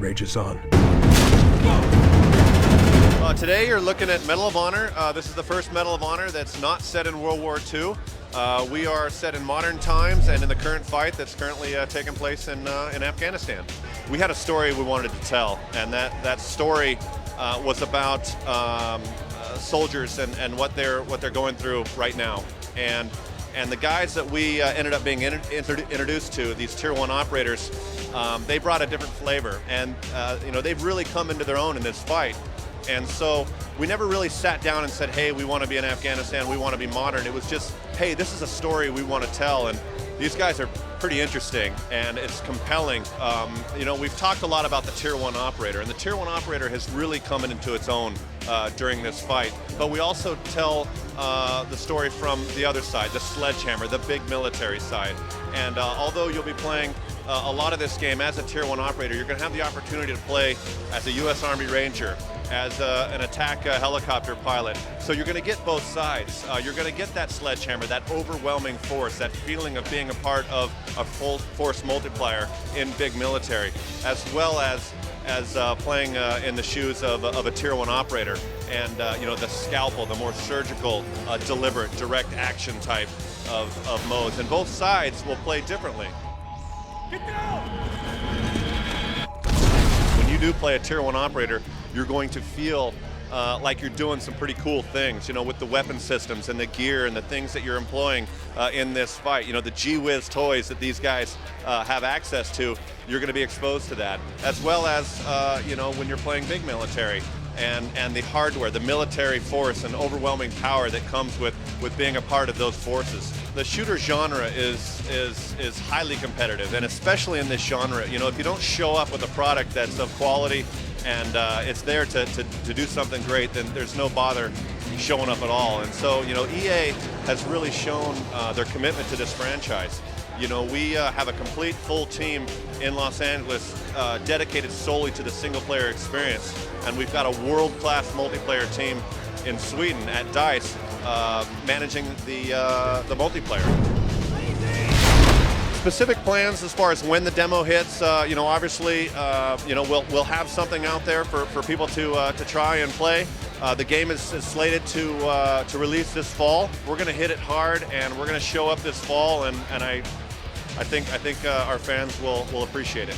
rages on. Today you're looking at Medal of Honor. This is the first Medal of Honor that's not set in World War II. We are set in modern times and in the current fight that's currently taking place in Afghanistan. We had a story we wanted to tell, and that story was about soldiers and what they're going through right now. And the guys that we ended up being introduced to, these Tier 1 operators, they brought a different flavor, and you know, they've really come into their own in this fight. And so we never really sat down and said, hey, we want to be in Afghanistan, we want to be modern. It was just, hey, this is a story we want to tell. And these guys are pretty interesting and it's compelling. You know, we've talked a lot about the Tier 1 operator, and the Tier 1 operator has really come into its own during this fight. But we also tell the story from the other side, the sledgehammer, the big military side. And although you'll be playing a lot of this game as a Tier 1 operator, you're going to have the opportunity to play as a U.S. Army Ranger, as an attack helicopter pilot. So you're going to get both sides. You're going to get that sledgehammer, that overwhelming force, that feeling of being a part of a full force multiplier in big military, as well as playing in the shoes of a Tier 1 operator, and you know, the scalpel, the more surgical, deliberate, direct action type of modes. And both sides will play differently. Get down! When you do play a Tier 1 operator, you're going to feel like you're doing some pretty cool things, you know, with the weapon systems and the gear and the things that you're employing in this fight. You know, the gee-whiz toys that these guys have access to, you're going to be exposed to that, as well as, you know, when you're playing big military and the hardware, the military force and overwhelming power that comes with being a part of those forces. The shooter genre is highly competitive, and especially in this genre, you know, if you don't show up with a product that's of quality and it's there to do something great, then there's no bother showing up at all. And so, you know, EA has really shown their commitment to this franchise. You know, we have a complete full team in Los Angeles dedicated solely to the single-player experience, and we've got a world-class multiplayer team in Sweden at DICE managing the multiplayer. Specific plans as far as when the demo hits, you know, obviously, you know, we'll have something out there for people to try and play. The game is slated to release this fall. We're going to hit it hard, and we're going to show up this fall, and I think our fans will appreciate it.